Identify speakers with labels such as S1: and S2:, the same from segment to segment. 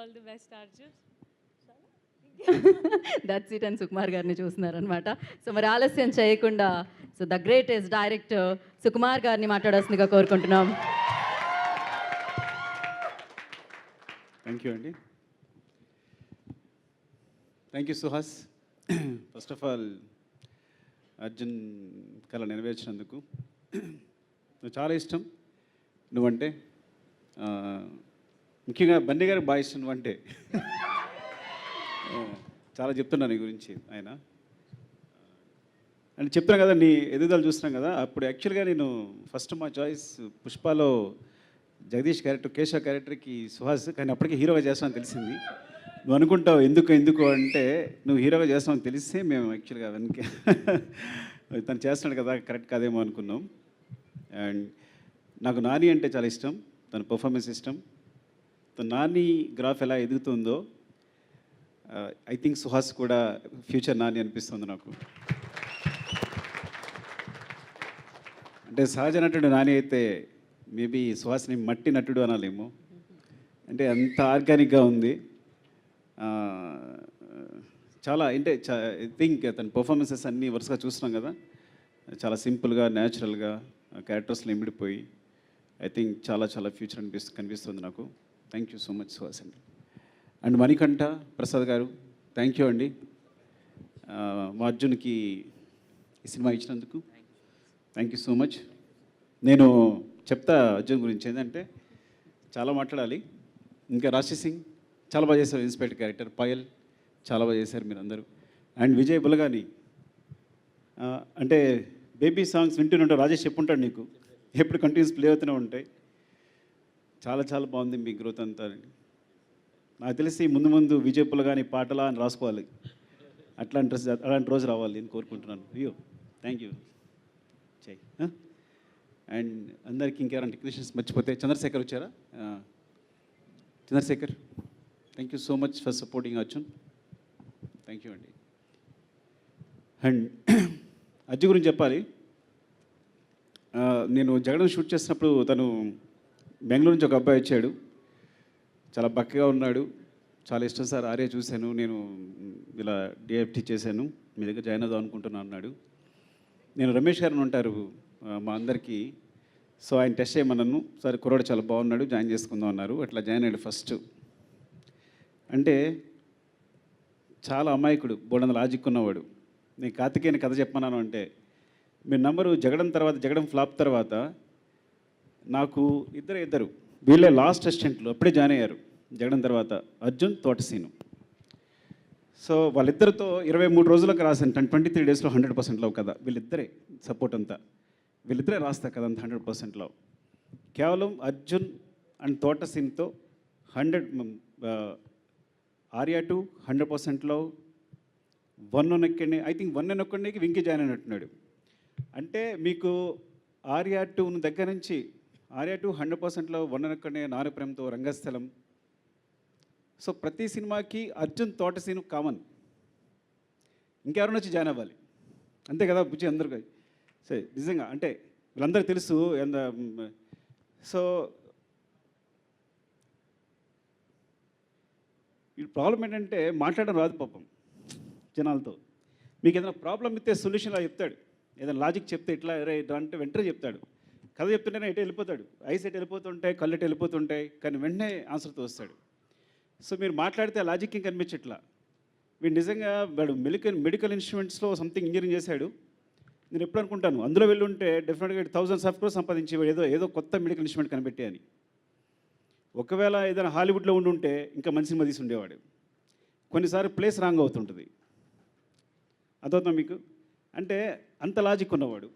S1: All the best Arjun.
S2: That's it అని సుకుమార్ గారిని చూస్తున్నారనమాట. So మరి ఆలస్యం చేయకుండా so the greatest director Sukumar గారిని మాట్లాడాల్సిందిగా కోరుకుంటున్నాం.
S3: థ్యాంక్ యూ అండి. Thank you Suhas. First of all Arjun కళ నెరవేర్చినందుకు నువ్వు చాలా ఇష్టం. నువ్వంటే ముఖ్యంగా బండి గారికి బాగా ఇష్టం. నువ్వంటే చాలా చెప్తున్నా నీ గురించి ఆయన అని చెప్తున్నాను కదా, నీ ఎదుగుదల చూస్తున్నాం కదా. అప్పుడు యాక్చువల్గా నేను ఫస్ట్ మా చాయిస్ పుష్పలో జగదీష్ క్యారెక్టర్, కేశవ క్యారెక్టర్కి సుహాస్, కానీ అప్పటికే హీరోగా చేస్తామని తెలిసింది. నువ్వు అనుకుంటావు ఎందుకు అంటే నువ్వు హీరోగా చేస్తామని తెలిస్తే మేము యాక్చువల్గా వెనక తను చేస్తున్నాడు కదా కరెక్ట్ కాదేమో అనుకున్నాం. అండ్ నాకు నాని అంటే చాలా ఇష్టం, తన పర్ఫార్మెన్స్ ఇష్టం. తన నాని గ్రాఫ్ ఎలా ఎదుగుతుందో ఐ థింక్ సుహాస్ కూడా ఫ్యూచర్ నాని అనిపిస్తుంది నాకు. అంటే సహజ నటుడు నాని అయితే మేబీ సుహాస్ని మట్టి నటుడు అనాలేమో. అంటే అంత ఆర్గానిక్గా ఉంది. చాలా అంటే ఐ థింక్ తన పర్ఫార్మెన్సెస్ అన్నీ వరుసగా చూస్తున్నాం కదా, చాలా సింపుల్గా న్యాచురల్గా క్యారెక్టర్స్లో ఇమిడిపోయి ఐ థింక్ చాలా చాలా ఫ్యూచర్ కనిపిస్తుంది నాకు. Thank you so much Suhas అండి. అండ్ మణికంఠ ప్రసాద్ గారు థ్యాంక్ యూ అండి, మా అర్జున్కి ఈ సినిమా ఇచ్చినందుకు థ్యాంక్ యూ సో మచ్. నేను చెప్తా అర్జున్ గురించి ఏంటంటే చాలా మాట్లాడాలి. ఇంకా రాశి సింగ్ చాలా బాగా చేశారు, ఇన్స్పెక్టర్ క్యారెక్టర్. పాయల్ చాలా బాగా చేశారు మీరు అందరూ. అండ్ విజయ్ బులగాని అంటే బేబీ సాంగ్స్ వింటూనే రాజేష్ చెప్పుంటాడు నీకు, ఎప్పుడు కంటిన్యూస్ ప్లే అవుతూనే ఉంటాయి. చాలా చాలా బాగుంది మీ గ్రోత్ అంతా. నాకు తెలిసి ముందు ముందు విజయ్ బులగాని పాటలా అని రాసుకోవాలి. అలాంటి రోజు రావాలి నేను కోరుకుంటున్నాను. అయ్యో థ్యాంక్ యూ చెయ్. అండ్ అందరికి ఇంకెవరైనా టెక్నీషియన్స్ మర్చిపోతే చంద్రశేఖర్ వచ్చారా? Chandrashekhar thank you so much for supporting Arjun. Thank you అండి. అండ్ అజ్జు గురించి చెప్పాలి. నేను జగడం షూట్ చేసినప్పుడు తను బెంగళూరు నుంచి ఒక అబ్బాయి వచ్చాడు, చాలా బక్కగా ఉన్నాడు. చాలా ఇష్టం సార్ ఆర్య చూశాను, నేను ఇలా డిఎఫ్టీ చేశాను, మీ దగ్గర జాయిన్ అవుదాం అనుకుంటున్నాను అన్నాడు. నేను రమేష్ గారిని ఉంటారు మా అందరికీ, సో ఆయన టెస్ట్ చేయమన్నాను. సరే కుర్రాడు చాలా బాగున్నాడు, జాయిన్ చేసుకుందాం అన్నారు. అట్లా జాయిన్ అయ్యాడు ఫస్ట్. అంటే చాలా అమాయకుడు, బోడంత లాజిక్ ఉన్నవాడు. నేను కార్తికేయని కథ చెప్పమన్నాను అంటే మీరు నంబరు జగడం తర్వాత, జగడం ఫ్లాప్ తర్వాత నాకు ఇద్దరు వీళ్ళే లాస్ట్ అసిస్టెంట్లు అప్పుడే జాయిన్ అయ్యారు జగడం తర్వాత, అర్జున్ తోటసీను. సో వాళ్ళిద్దరితో 23 రోజులకు రాశాను. 23 డేస్లో 100% లవ్ కదా. వీళ్ళిద్దరే సపోర్ట్ అంతా, వీళ్ళిద్దరే రాస్తా కదా అంత 100% లవ్. కేవలం అర్జున్ అండ్ తోటసీన్తో 100 ఆర్యా 2 100% లవ్. 1 ఒక్కడిని ఐ థింక్ 1 ఒక్కడికి వెంకీ జాయిన్ అయినట్టున్నాడు. అంటే మీకు ఆర్యా 2 దగ్గర నుంచి ఆర్యా 2 100% లవ్, 1 ఒక్కడిని నారు ప్రేమతో, రంగస్థలం. సో ప్రతి సినిమాకి అర్జున్ తోటసీను కామన్, ఇంకెవరైనా వచ్చి జాయిన్ అవ్వాలి అంతే కదా బుజ్జి అందరికీ. సరే నిజంగా అంటే వీళ్ళందరికీ తెలుసు. సో ఈ ప్రాబ్లం ఏంటంటే మాట్లాడడం రాదు పాపం జనాలతో. మీకు ఏదైనా ప్రాబ్లం ఇస్తే సొల్యూషన్ అలా చెప్తాడు, ఏదైనా లాజిక్ చెప్తే ఇట్లా ఇట్లా అంటే వెంటనే చెప్తాడు. కథ చెప్తుంటేనే ఎటు వెళ్ళిపోతాడు, ఐస్ ఎటు వెళ్ళిపోతుంటాయి, కళ్ళు ఎటు వెళ్ళిపోతుంటాయి, కానీ వెంటనే ఆన్సర్తో వస్తాడు. సో మీరు మాట్లాడితే ఆ లాజిక్ ఇంకా కనిపించట్లా. వీడు నిజంగా వాడు మెడికల్ ఇన్స్ట్రుమెంట్స్లో సంథింగ్ ఇంజనీరింగ్ చేశాడు. నేను ఎప్పుడు అనుకుంటాను అందులో వెళ్ళి ఉంటే డెఫినెట్గా 1000 ఆఫ్ క్రోర్స్ సంపాదించి ఏదో కొత్త మెడికల్ ఇన్స్ట్రుమెంట్ కనిపెట్టే అని. ఒకవేళ ఏదైనా హాలీవుడ్లో ఉంటే ఇంకా మంచి సినిమా తీసి ఉండేవాడు. కొన్నిసార్లు ప్లేస్ రాంగ్ అవుతుంటుంది, అదవుతాం మీకు. అంటే అంత లాజిక్ ఉన్నవాడు.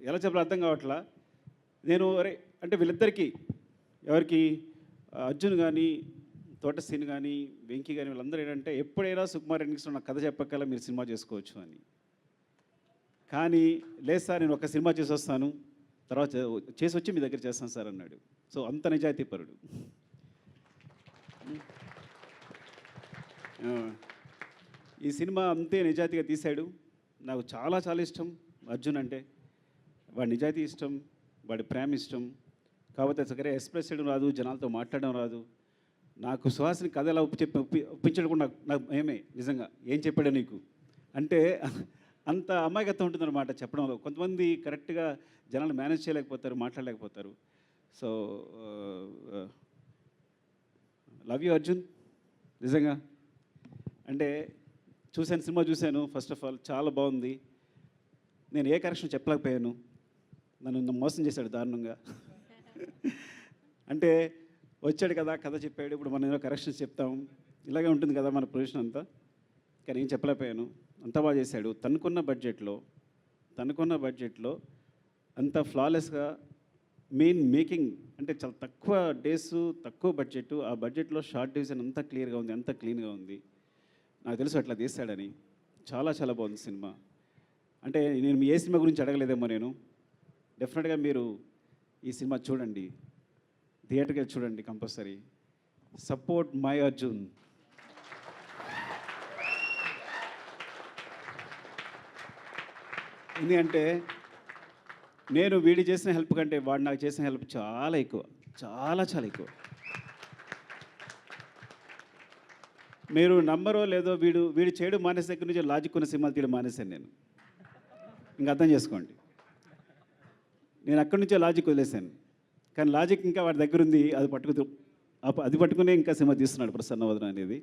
S3: ఎలా చెప్పాలో అర్థం కావట్లా. నేను అంటే వీళ్ళిద్దరికీ ఎవరికి అర్జున్ కానీ తోటసీన్ కానీ వెంకీ కానీ వీళ్ళందరూ ఏంటంటే ఎప్పుడైనా సుకుమార్ ఎన్నిక్స్లో నాకు కథ చెప్పకల్లా మీరు సినిమా చేసుకోవచ్చు అని. కానీ లేదు సార్ నేను ఒక సినిమా చేసి వస్తాను, తర్వాత చేసి వచ్చి మీ దగ్గర చేస్తాను సార్ అన్నాడు. సో అంత నిజాయితీ పరుడు. ఈ సినిమా అంతే నిజాయితీగా తీశాడు. నాకు చాలా చాలా ఇష్టం అర్జున్ అంటే. వాడి నిజాయితీ ఇష్టం, వాడి ప్రేమ ఇష్టం. కాకపోతే సరే ఎక్స్ప్రెస్ చేయడం రాదు, జనాలతో మాట్లాడడం రాదు. నాకు సుహాసిని కథ ఎలా ఒప్పించడం కూడా నాకు ఏమే నిజంగా ఏం చెప్పాడు నీకు అంటే అంత అమాయకత్వం ఉంటుందన్నమాట చెప్పడంలో. కొంతమంది కరెక్ట్గా జనాలు మేనేజ్ చేయలేకపోతారు, మాట్లాడలేకపోతారు. So love you Arjun. నిజంగా అంటే సినిమా చూశాను. ఫస్ట్ ఆఫ్ ఆల్ చాలా బాగుంది. నేను ఏ కరెక్షన్ చెప్పలేకపోయాను, నన్ను మోసం చేశాడు దారుణంగా. అంటే వచ్చాడు కదా, కథ చెప్పాడు, ఇప్పుడు మనం ఏదో కరెక్షన్స్ చెప్తాం, ఇలాగే ఉంటుంది కదా మన పొజిషన్ అంతా. కానీ ఏం చెప్పలేకపోయాను, అంతా బాగా చేశాడు. తనుకున్న బడ్జెట్లో అంత ఫ్లాలెస్గా మేకింగ్ అంటే చాలా తక్కువ డేస్, తక్కువ బడ్జెట్, ఆ బడ్జెట్లో షార్ట్ డివిజన్ అంతా క్లియర్గా ఉంది, అంత క్లీన్గా ఉంది. నాకు తెలుసు అట్లా తీస్తాడని. చాలా చాలా బాగుంది సినిమా. అంటే నేను ఏ సినిమా గురించి అడగలేదేమో నేను. డెఫినెట్గా మీరు ఈ సినిమా చూడండి, థియేటర్కి వెళ్ళి చూడండి కంపల్సరీ. Support my Arjun. ఎందుకంటే నేను వీడి చేసిన హెల్ప్ కంటే వాడు నాకు చేసిన హెల్ప్ చాలా ఎక్కువ, చాలా చాలా ఎక్కువ. మీరు నమ్మరో లేదో, వీడు చేయడం మానేసే దగ్గర నుంచి లాజిక్ ఉన్న సినిమాలు తీయడం మానేశాను నేను. ఇంకా అర్థం చేసుకోండి. నేను అక్కడి నుంచే లాజిక్ వదిలేశాను. కానీ లాజిక్ ఇంకా వాడి దగ్గర ఉంది, అది పట్టుకునే ఇంకా సినిమా తీస్తున్నాడు ప్రసన్నవదన అనేది.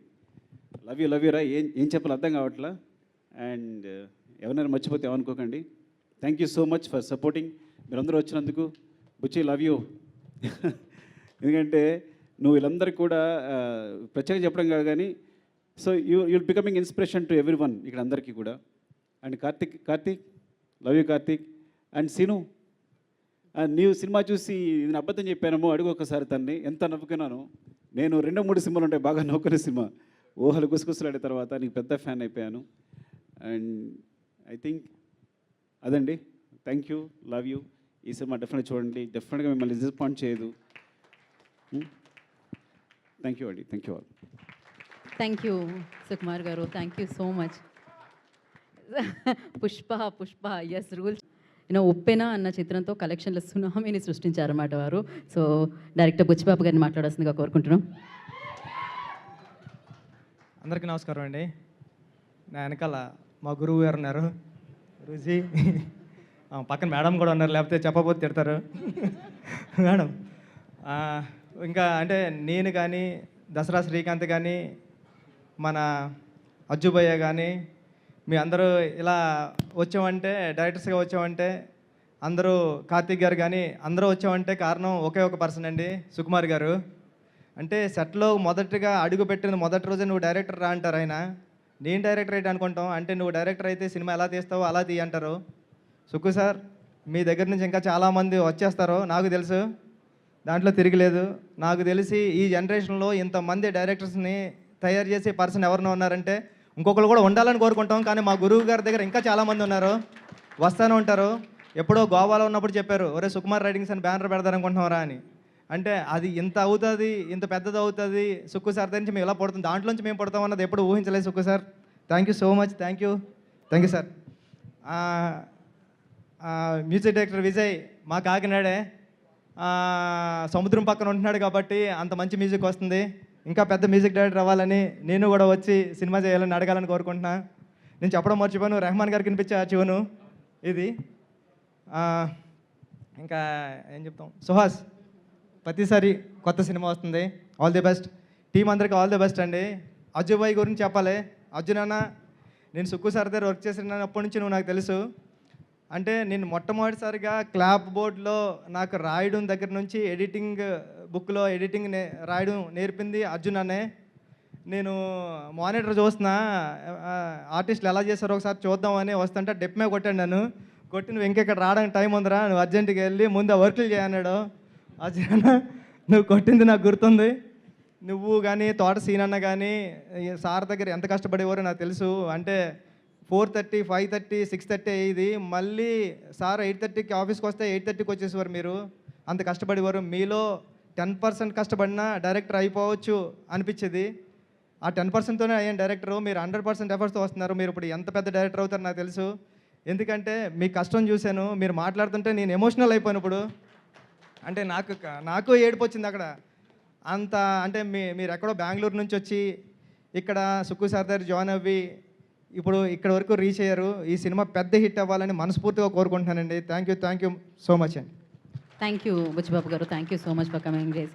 S3: లవ్ యూ రా. ఏం చెప్పాలి అర్థం కావట్లా. అండ్ ఎవరైనా మర్చిపోతే ఏమనుకోకండి. Thank you so much for supporting. మీరందరూ వచ్చినందుకు. Buchi love you. ఎందుకంటే నువ్వు వీళ్ళందరికీ కూడా ప్రత్యేకంగా చెప్పడం కాదు కానీ, so you'll becoming inspiration to everyone ఇక్కడ అందరికీ కూడా. And Karthik love you Karthik. And Seenu, నీవు సినిమా చూసి నేను అబద్ధం చెప్పానేమో అడుగు ఒకసారి తన్ని. ఎంత నవ్వుకున్నాను నేను. 2-3 సినిమాలు ఉంటాయి బాగా నవ్వుకునే సినిమా. ఊహలు గుసగుసలాడే తర్వాత నీకు పెద్ద ఫ్యాన్ అయిపోయాను. అండ్ ఐ థింక్ అదండి. Thank you, love you. ఈ సినిమా డెఫినెట్గా చూడండి, డెఫినెట్గా మిమ్మల్ని డిసప్పాయింట్ చేయదు. థ్యాంక్ యూ అండి. Thank you all.
S2: Thank you Sukumar garu, thank you so much. Pushpa ఎస్ రూల్స్ ఉప్పెన అన్న చిత్రంతో కలెక్షన్ల సునామీని సృష్టించారన్నమాట వారు. సో డైరెక్టర్ బుచ్చిబాబు గారిని మాట్లాడాల్సిందిగా కోరుకుంటున్నాం.
S1: అందరికీ నమస్కారం అండి. నా వెనకాల మా గురువు గారు ఉన్నారు, గురూజీ. పక్కన మేడం కూడా ఉన్నారు, లేకపోతే చెప్పబోతే తిడతారు. మేడం ఇంకా అంటే నేను కానీ, దసరా శ్రీకాంత్ కానీ, మన అజ్జుభయ్య కానీ, మీ అందరూ ఇలా వచ్చామంటే, డైరెక్టర్స్గా వచ్చామంటే, అందరూ కార్తీక్ గారు కానీ అందరూ వచ్చామంటే కారణం ఒకే ఒక పర్సన్ అండి, సుకుమార్ గారు. అంటే సెట్లో మొదటిగా అడుగు పెట్టిన మొదటి రోజే నువ్వు డైరెక్టర్ రా అంటారు ఆయన. నేను డైరెక్టర్ అయితే అనుకుంటాం, అంటే నువ్వు డైరెక్టర్ అయితే సినిమా ఎలా తీస్తావో అలా తీయ అంటారు. సుక్కు సార్, మీ దగ్గర నుంచి ఇంకా చాలామంది వచ్చేస్తారు నాకు తెలుసు, దాంట్లో తిరగలేదు. నాకు తెలిసి ఈ జనరేషన్లో ఇంతమంది డైరెక్టర్స్ని తయారు చేసే పర్సన్ ఎవరైనా ఉన్నారంటే ఇంకొకరు కూడా ఉండాలని కోరుకుంటాం. కానీ మా గురువు గారి దగ్గర ఇంకా చాలామంది ఉన్నారు, వస్తూనే ఉంటారు. ఎప్పుడో గోవాలో ఉన్నప్పుడు చెప్పారు, ఒరే సుకుమార్ రైటింగ్స్ అని బ్యానర్ పెడతారనుకుంటున్నారా అని. అంటే అది ఇంత అవుతుంది, ఇంత పెద్దది అవుతుంది, సుక్కు సార్ దగ్గర నుంచి మేము ఇలా పడుతుంది, దాంట్లోంచి మేము పడతాం అన్నది ఎప్పుడు ఊహించలేదు Sukku sir. Thank you so much. Thank you sir. Music director Vijay మా కాకినాడే, సముద్రం పక్కన ఉంటున్నాడు కాబట్టి అంత మంచి మ్యూజిక్ వస్తుంది. ఇంకా పెద్ద మ్యూజిక్ డైరెక్టర్ అవ్వాలని, నేను కూడా వచ్చి సినిమా చేయాలని అడగాలని కోరుకుంటున్నా. నేను చెప్పడం మర్చిపోయాను, రెహమాన్ గారికి వినిపించే చివను ఇది. ఇంకా ఏం చెప్తాం, సుహాస్ ప్రతిసారి కొత్త సినిమా వస్తుంది, ఆల్ ది బెస్ట్. టీం అందరికీ ఆల్ ది బెస్ట్ అండి. అజ్జుబాయ్ గురించి చెప్పాలి. అర్జున్ అన్న, నేను సుక్కు సార్ దగ్గర వర్క్ చేసినప్పటి నుంచి నువ్వు నాకు తెలుసు. అంటే నేను మొట్టమొదటిసారిగా క్లాప్ బోర్డ్లో నాకు రాయడం దగ్గర నుంచి ఎడిటింగ్ బుక్లో ఎడిటింగ్ రాయడం నేర్పింది అర్జున్ అనే. నేను మానిటర్ చూస్తున్నా, ఆర్టిస్టులు ఎలా చేస్తారో ఒకసారి చూద్దామని వస్తుంటే డెప్మే కొట్టాడు నన్ను. కొట్టి నువ్వు ఇంకెక్కడ రావడానికి టైం ఉందిరా, నువ్వు అర్జెంట్గా వెళ్ళి ముందు ఆ వర్కులు చేయన్నాడు. అర్జున్ అన్న, నువ్వు కొట్టింది నాకు గుర్తుంది. నువ్వు కానీ తోట సీన్ అన్న కానీ సార్ దగ్గర ఎంత కష్టపడేవారో నాకు తెలుసు. అంటే 4:30, 5:30, 6:30 అయ్యేది. మళ్ళీ సార్ 8:30కి ఆఫీస్కి వస్తే 8:30కి వచ్చేసేవారు. మీరు అంత కష్టపడేవారు. మీలో 10% కష్టపడినా డైరెక్టర్ అయిపోవచ్చు అనిపించేది. ఆ 10%తోనే అయ్యాను డైరెక్టరు. మీరు 100% ఎఫర్ట్స్తో వస్తున్నారు. మీరు ఇప్పుడు ఎంత పెద్ద డైరెక్టర్ అవుతారో నాకు తెలుసు. ఎందుకంటే మీ కష్టం చూశాను, మీరు మాట్లాడుతుంటే నేను ఎమోషనల్ అయిపోయాను. ఇప్పుడు అంటే నాకు ఏడుపు వచ్చింది అక్కడ. అంత అంటే మీరు ఎక్కడో బెంగళూరు నుంచి వచ్చి ఇక్కడ సుక్కు సార్ దగ్గర జాయిన్ అవ్వి ఇప్పుడు ఇక్కడ వరకు రీచ్ అయ్యారు. ఈ సినిమా పెద్ద హిట్ అవ్వాలని మనస్ఫూర్తిగా కోరుకుంటున్నానండి. థ్యాంక్ యూ సో మచ్ అండి.
S2: థ్యాంక్ యూ బుచ్చిబాబు గారు, thank you so much for coming.